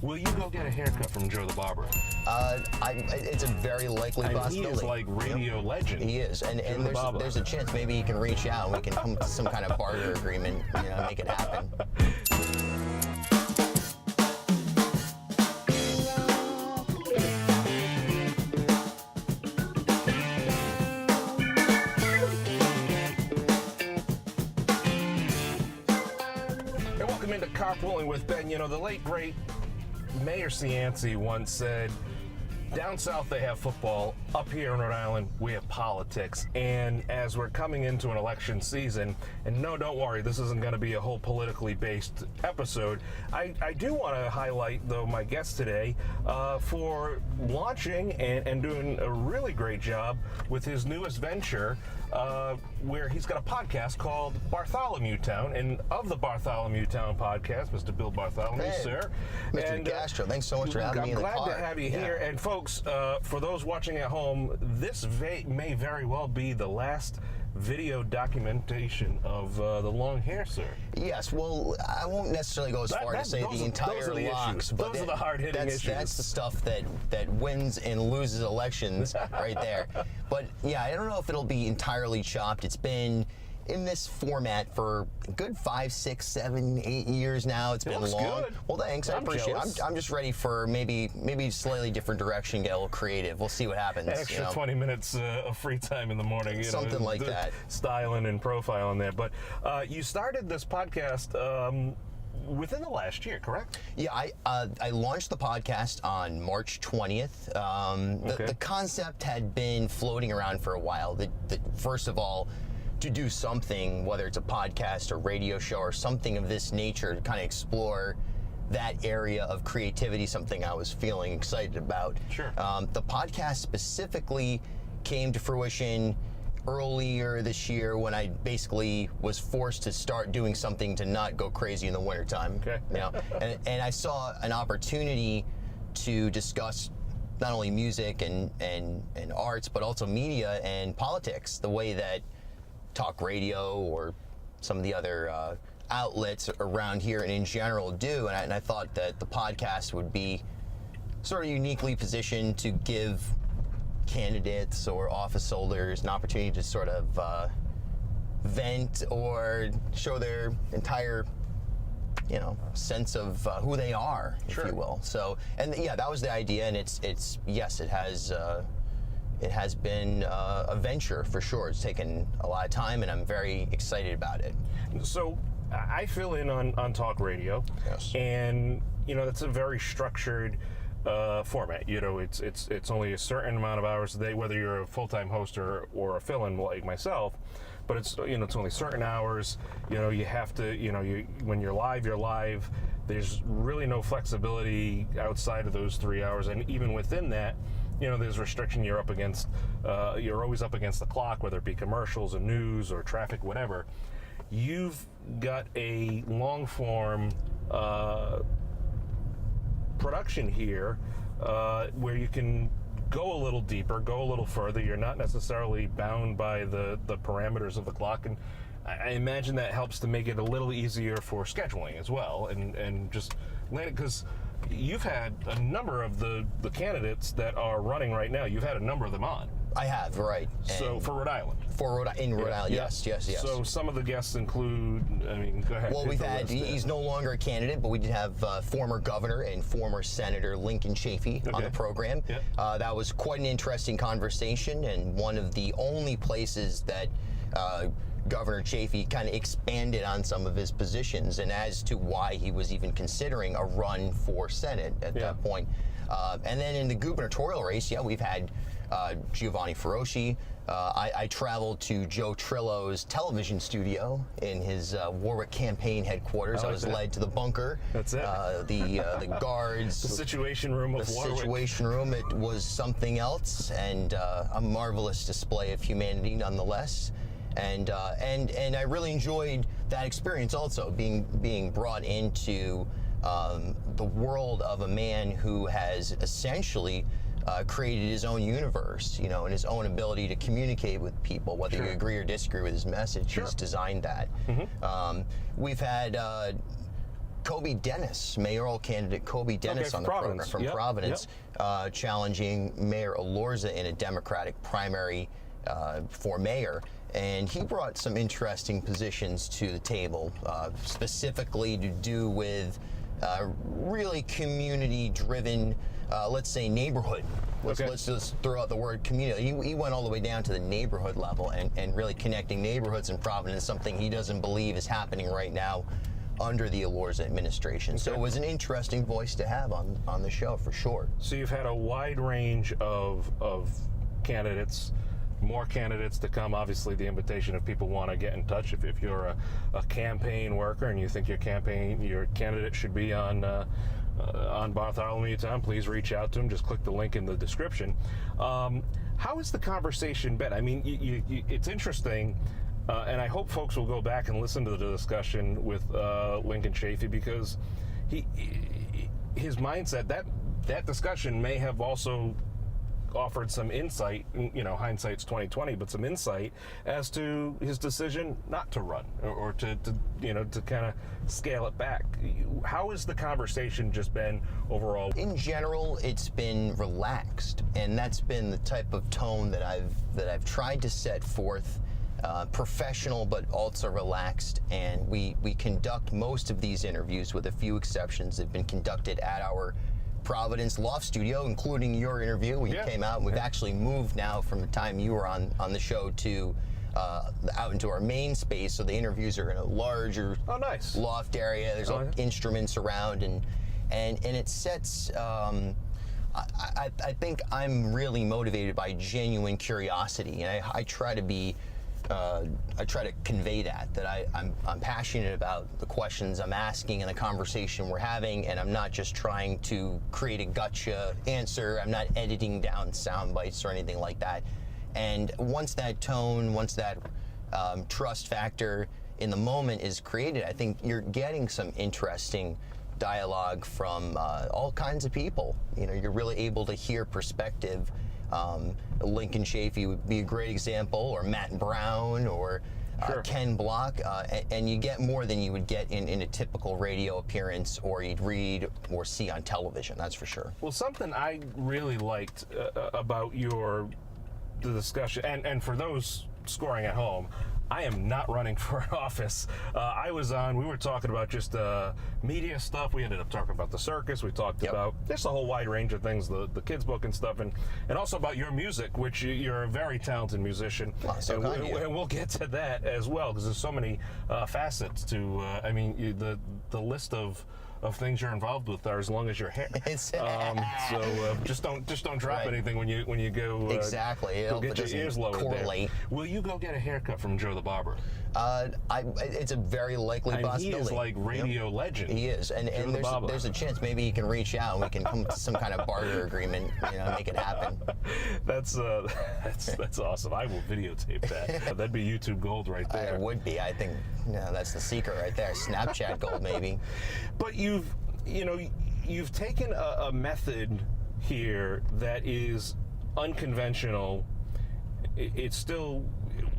Will you go get a haircut from Joe the Barber? It's a very likely possibility. He is like radio legend. He is, and there's a chance maybe he can reach out and we can come to some kind of barter agreement, make it happen. Into Carpooling with Ben. The late great Mayor Cianci once said, down south they have football, up here in Rhode Island we have politics. And as we're coming into an election season, and no, don't worry, this isn't going to be a whole politically based episode, I do want to highlight, though, my guest today for launching and doing a really great job with his newest venture, where he's got a podcast called Bartholomewtown. And of the Bartholomewtown podcast, Mr. Bill Bartholomew, hey, sir. Mr. Castro, thanks so much for having me in the car. I'm glad to have you here. And folks, for those watching at home, this may very well be the last video documentation of the long hair, sir. Yes, well, I won't necessarily go as far to say the entire locks, but those are the hard-hitting issues. That's the stuff that wins and loses elections right there. But yeah, I don't know if it'll be entirely chopped. It's been in this format for a good 5, 6, 7, 8 years now. It's been long. Good. Well, thanks. I appreciate it. I'm just ready for maybe slightly different direction, get a little creative. We'll see what happens. An extra 20 minutes of free time in the morning. Something like that. Styling and profiling there. But you started this podcast within the last year, correct? Yeah, I launched the podcast on March 20th. The concept had been floating around for a while. First of all, to do something, whether it's a podcast or radio show or something of this nature, to kind of explore that area of creativity, something I was feeling excited about. Sure. The podcast specifically came to fruition earlier this year when I basically was forced to start doing something to not go crazy in the wintertime. Okay. And I saw an opportunity to discuss not only music and arts, but also media and politics, the way that talk radio or some of the other outlets around here and in general do. And I thought that the podcast would be sort of uniquely positioned to give candidates or office holders an opportunity to sort of vent or show their entire sense of who they are, if you will. So, and yeah, that was the idea, and it has been a venture for sure. It's taken a lot of time, and I'm very excited about it. So I fill in on talk radio, yes, and that's a very structured format. It's only a certain amount of hours a day, whether you're a full-time host or a fill-in like myself. But it's only certain hours. You have to when you're live, you're live. There's really no flexibility outside of those 3 hours, and even within that, there's restriction. You're up against. You're always up against the clock, whether it be commercials or news or traffic, whatever. You've got a long-form production here where you can go a little deeper, go a little further. You're not necessarily bound by the parameters of the clock, and I imagine that helps to make it a little easier for scheduling as well, and just land it, because you've had a number of the candidates that are running right now. You've had a number of them on. I have, right. So for Rhode Island. In Rhode Island, yes. So some of the guests include, go ahead. Well, he's no longer a candidate, but we did have former governor and former Senator Lincoln Chafee on the program. Yep. That was quite an interesting conversation, and one of the only places that Governor Chafee kind of expanded on some of his positions and as to why he was even considering a run for Senate at that point. And then in the gubernatorial race, we've had Giovanni Ferrosci. I traveled to Joe Trillo's television studio in his Warwick campaign headquarters. I was led to the bunker. That's it. The guards. The Situation Room of Warwick. The Situation Room. It was something else, and a marvelous display of humanity nonetheless. And I really enjoyed that experience also, being brought into the world of a man who has essentially created his own universe, and his own ability to communicate with people, whether you agree or disagree with his message. He's designed that. We've had Kobe Dennis, mayoral candidate Kobe Dennis on the program from Providence, challenging Mayor Elorza in a Democratic primary for mayor. And he brought some interesting positions to the table, specifically to do with really community-driven, let's say, neighborhood. Let's just throw out the word community. He went all the way down to the neighborhood level and really connecting neighborhoods in Providence, something he doesn't believe is happening right now under the Elorza administration. So it was an interesting voice to have on the show, for sure. So you've had a wide range of candidates, more candidates to come. Obviously, the invitation, if people want to get in touch, if you're a campaign worker and you think your candidate should be on Bartholomewtown, please reach out to him. Just click the link in the description. How has the conversation been? I mean, it's interesting, and I hope folks will go back and listen to the discussion with Lincoln Chafee, because his mindset, that discussion may have also offered some insight, hindsight's 2020, but some insight as to his decision not to run or to kind of scale it back. How has the conversation just been overall? In general, it's been relaxed, and that's been the type of tone that I've tried to set forth. Professional, but also relaxed, and we conduct most of these interviews, with a few exceptions, have been conducted at our Providence loft studio, including your interview when you came out. And we've actually moved now from the time you were on the show to out into our main space, so the interviews are in a larger loft area. There's instruments around, and it sets. I think I'm really motivated by genuine curiosity, and I try to be. I try to convey that I'm passionate about the questions I'm asking and the conversation we're having, and I'm not just trying to create a gotcha answer. I'm not editing down sound bites or anything like that. And once that tone, once that trust factor in the moment is created, I think you're getting some interesting dialogue from all kinds of people. You're really able to hear perspective. Lincoln Chafee would be a great example, or Matt Brown, or Ken Block, and you get more than you would get in a typical radio appearance, or you'd read or see on television, that's for sure. Well, something I really liked about the discussion, and for those scoring at home, I am not running for an office. We were talking about just media stuff. We ended up talking about the circus. We talked about just a whole wide range of things, the kids book and stuff, and also about your music, which you're a very talented musician. Well, so and we'll get to that as well, because there's so many facets to, the list of things you're involved with are as long as your hair. So just don't drop anything when you go. Exactly. Go get your ears lowered. Correlate. Will you go get a haircut from Joe the Barber? It's a very likely possibility. He is like radio legend. He is, and there's a chance maybe he can reach out and we can come to some kind of barter agreement, make it happen. That's awesome. I will videotape that. That'd be YouTube gold right there. It would be. I think that's the secret right there. Snapchat gold, maybe. But you've taken a method here that is unconventional. It's still,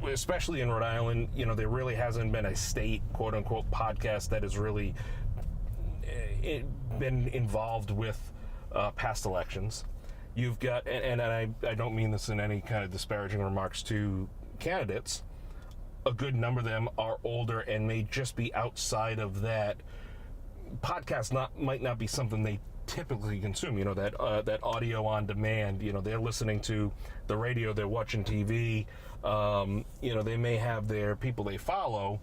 especially in Rhode Island, there really hasn't been a state, quote unquote, podcast that has really been involved with past elections. You've got, and I don't mean this in any kind of disparaging remarks to candidates, a good number of them are older and may just be outside of that. Podcasts might not be something they typically consume, that audio on demand. They're listening to the radio, they're watching TV, they may have their people they follow,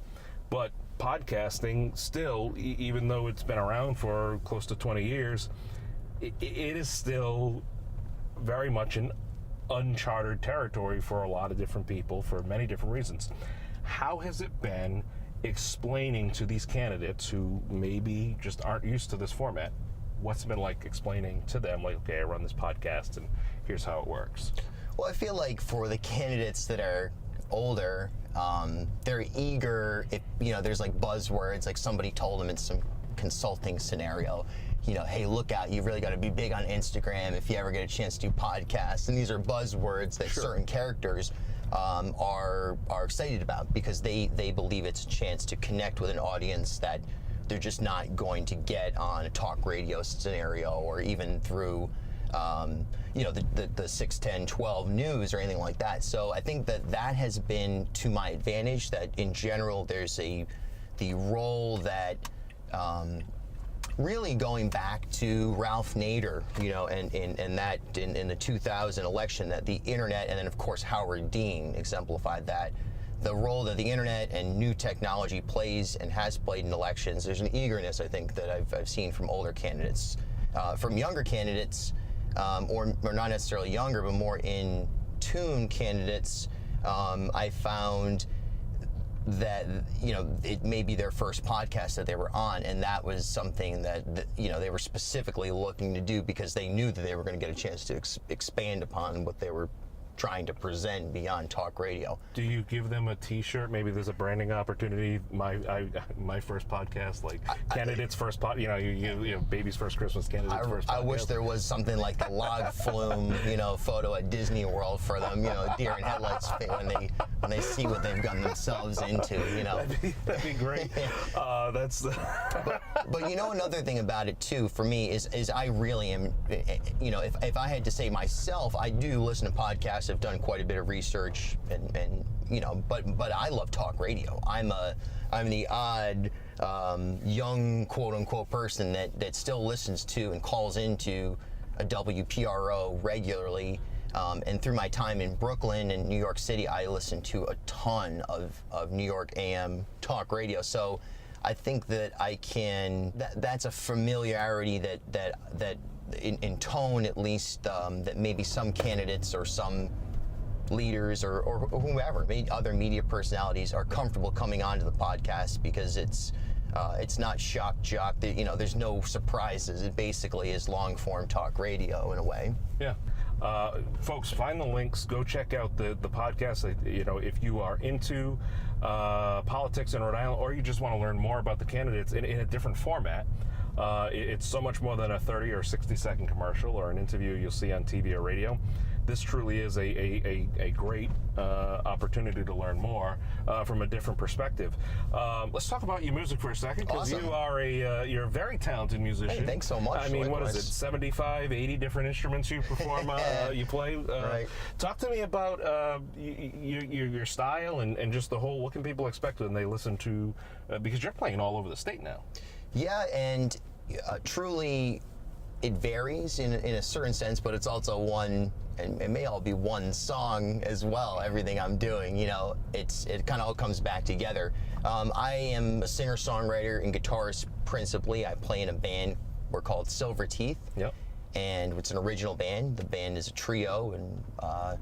but podcasting still, even though it's been around for close to 20 years, it is still very much an uncharted territory for a lot of different people for many different reasons. How has it been explaining to these candidates who maybe just aren't used to this format? What's it been like explaining to them, like, okay, I run this podcast and here's how it works? Well, I feel like for the candidates that are older, they're eager. If there's like buzzwords, like somebody told them in some consulting scenario, hey, look out, you've really got to be big on Instagram if you ever get a chance to do podcasts. And these are buzzwords that certain characters are excited about, because they believe it's a chance to connect with an audience that they're just not going to get on a talk radio scenario or even through the 6, 10, 12 news or anything like that. So I think that has been to my advantage, that in general there's the role that really going back to Ralph Nader, and in the 2000 election, that the internet, and then of course Howard Dean exemplified that. The role that the internet and new technology plays and has played in elections. There's an eagerness, I think, that I've seen from older candidates, from younger candidates, or not necessarily younger, but more in tune candidates. I found that it may be their first podcast that they were on, and that was something that they were specifically looking to do because they knew that they were going to get a chance to expand upon what they were trying to present beyond talk radio. Do you give them a T-shirt? Maybe there's a branding opportunity. My first podcast, like candidates first pod. Baby's first Christmas, candidates first podcast. I wish there was something like the log flume, photo at Disney World for them. Deer in headlights when they see what they've gotten themselves into. That'd be great. That's. But another thing about it too for me is I really am. If I had to say myself, I do listen to podcasts. I've done quite a bit of research, but I love talk radio. I'm the odd young quote unquote person that still listens to and calls into a WPRO regularly. And through my time in Brooklyn and New York City, I listen to a ton of New York AM talk radio. So I think that that's a familiarity that in tone, at least, that maybe some candidates or some leaders or whomever, maybe other media personalities, are comfortable coming onto the podcast because it's not shock jock. There's no surprises. It basically is long form talk radio in a way. Yeah. Folks, find the links. Go check out the podcast. If you are into politics in Rhode Island, or you just want to learn more about the candidates in a different format. It's so much more than a 30 or 60-second commercial or an interview you'll see on TV or radio. This truly is a great opportunity to learn more from a different perspective. Let's talk about your music for a second, because Awesome. You're a very talented musician. Hey, thanks so much. I mean, what is it, 75, 80 different instruments you perform, you play? Right. Talk to me about your style and just the whole, what can people expect when they listen to, because you're playing all over the state now. Yeah, and truly it varies in a certain sense, but it's also one, and it may all be one song as well, everything I'm doing. It kind of all comes back together. I am a singer-songwriter and guitarist principally. I play in a band, we're called Silver Teeth. Yep. And it's an original band. The band is a trio, and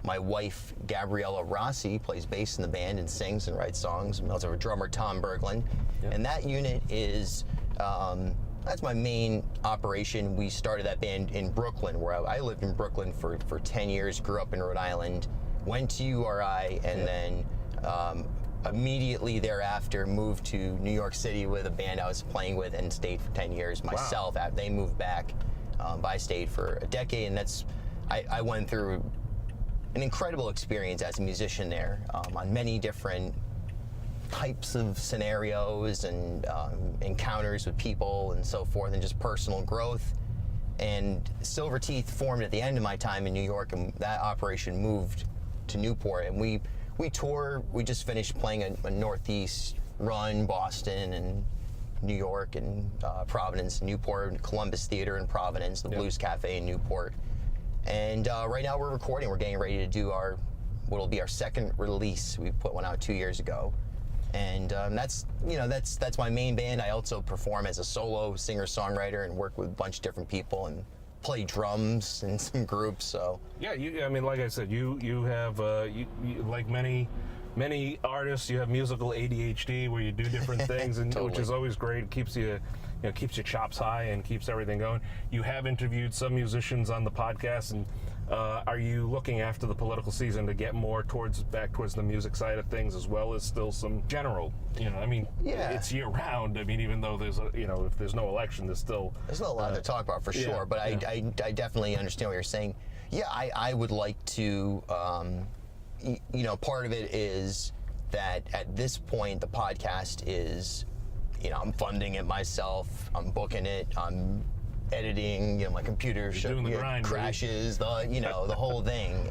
my wife, Gabriella Rossi, plays bass in the band and sings and writes songs. We also have a drummer, Tom Berglund. Yep. And that unit is, that's my main operation. We started that band in Brooklyn, where I lived in Brooklyn for 10 years, grew up in Rhode Island, went to URI, and then immediately thereafter moved to New York City with a band I was playing with and stayed for 10 years myself. Wow. They moved back, but I stayed for a decade, and I went through an incredible experience as a musician there, on many different types of scenarios and encounters with people and so forth, and just personal growth. And Silver Teeth formed at the end of my time in New York, and that operation moved to Newport, and we tour. We just finished playing a Northeast run, Boston and New York and Providence, Newport, Columbus Theater in Providence, the Blues Cafe in Newport. And right now we're recording. We're getting ready to do what'll be our second release. We put one out 2 years ago, and that's my main band. I also perform as a solo singer-songwriter and work with a bunch of different people and play drums in some groups. So yeah, I mean, like I said, you have you like many artists, you have musical ADHD where you do different things, and Totally. Which is always great. It keeps you. Keeps your chops high and keeps everything going. You have interviewed some musicians on the podcast, and are you looking after the political season to get more back towards the music side of things, as well as still some general? It's year round. I mean, even though there's if there's no election, there's still a lot to talk about for sure. But I definitely understand what you're saying. Yeah, I would like to. Part of it is that at this point the podcast is I'm funding it myself. I'm booking it. I'm editing. My computer doing the grind, crashes. Baby. The whole thing.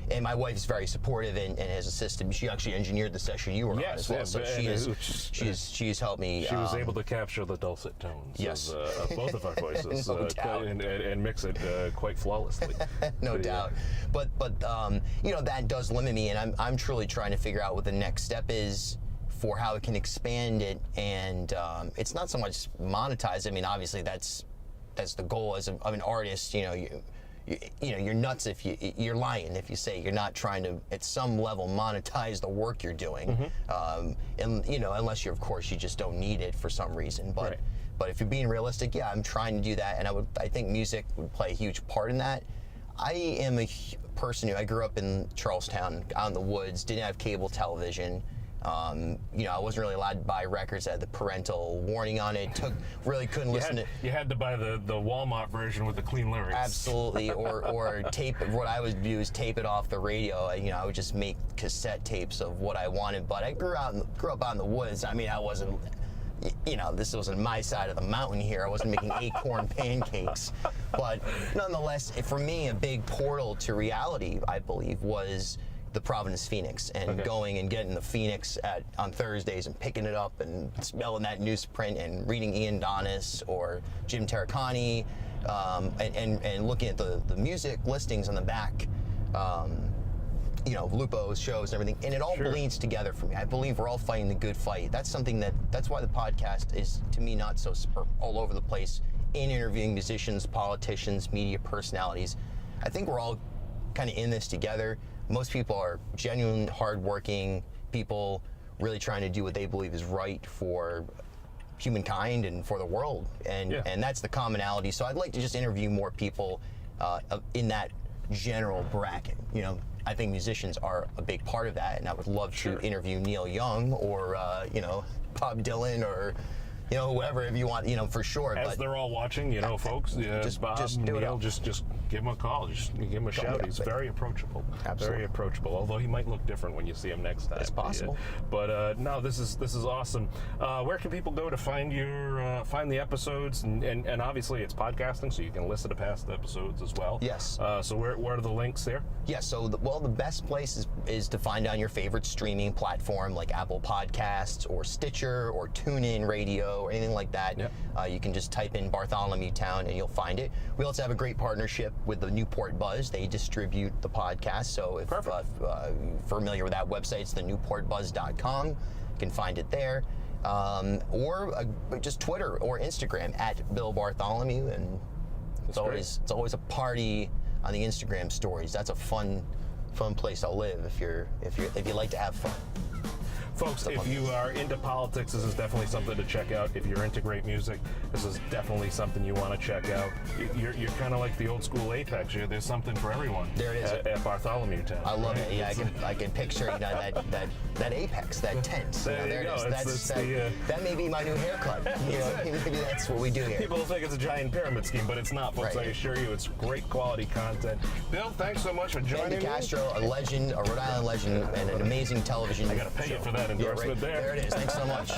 And my wife's very supportive and has assisted. She actually engineered the session you were on as well. So she's helped me. She was able to capture the dulcet tones of both of our voices and mix it quite flawlessly. No doubt. But that does limit me, and I'm truly trying to figure out what the next step is for how it can expand it. And it's not so much monetize. I mean, obviously that's the goal as of an artist. You're nuts if you're lying if you say you're not trying to at some level monetize the work you're doing, and unless you just don't need it for some reason. But if you're being realistic, yeah, I'm trying to do that, and I think music would play a huge part in that. I am a person I grew up in Charlestown, out in the woods, didn't have cable television. I wasn't really allowed to buy records that had the parental warning on it. Couldn't listen to. You had to buy the Walmart version with the clean lyrics. Absolutely, or tape. What I would do is tape it off the radio. I would just make cassette tapes of what I wanted. But I grew up out in the woods. I mean, I wasn't. This wasn't my side of the mountain here. I wasn't making acorn pancakes. But nonetheless, for me, a big portal to reality, I believe, was the Providence Phoenix, and going and getting the Phoenix on Thursdays and picking it up and smelling that newsprint and reading Ian Donnis or Jim Terracani, and looking at the music listings on the back, Lupo's shows and everything, and it all bleeds together for me. I believe we're all fighting the good fight. That's something that's why the podcast is, to me, not so all over the place in interviewing musicians, politicians, media personalities. I think we're all kind of in this together. Most people are genuine, hardworking people, really trying to do what they believe is right for humankind and for the world, and that's the commonality. So I'd like to just interview more people in that general bracket. I think musicians are a big part of that, and I would love to interview Neil Young or Bob Dylan or whoever, if you want, for sure. As they're all watching, folks, Bob, Neil, just give him a call. Just give him a shout. He's very approachable. Absolutely. Very approachable, although he might look different when you see him next time. It's possible. But no, this is awesome. Where can people go to find find the episodes? And obviously it's podcasting, so you can listen to past episodes as well. Yes. So where are the links there? Yeah, so the best place is to find on your favorite streaming platform like Apple Podcasts or Stitcher or TuneIn Radio or anything like that. Yep. You can just type in Bartholomewtown and you'll find it. We also have a great partnership with the Newport Buzz. They distribute the podcast, so if you're familiar with that website, it's thenewportbuzz.com. You can find it there. Or just Twitter or Instagram at Bill Bartholomew, and it's always a party on the Instagram stories. That's a fun place to live if you like to have fun. Folks, if you are into politics, this is definitely something to check out. If you're into great music, this is definitely something you want to check out. You're kind of like the old school Apex. There's something for everyone. There it is at Bartholomewtown. I love it. Yeah, I can picture that Apex, that tent. There you go. That may be my new haircut. Maybe that's what we do here. People think it's a giant pyramid scheme, but it's not, folks. Right. I assure you, it's great quality content. Bill, thanks so much for joining me. Ben DeCastro, a legend, a Rhode Island legend, and an amazing television show. I got to pay you for that endorsement there. There it is. Thanks so much.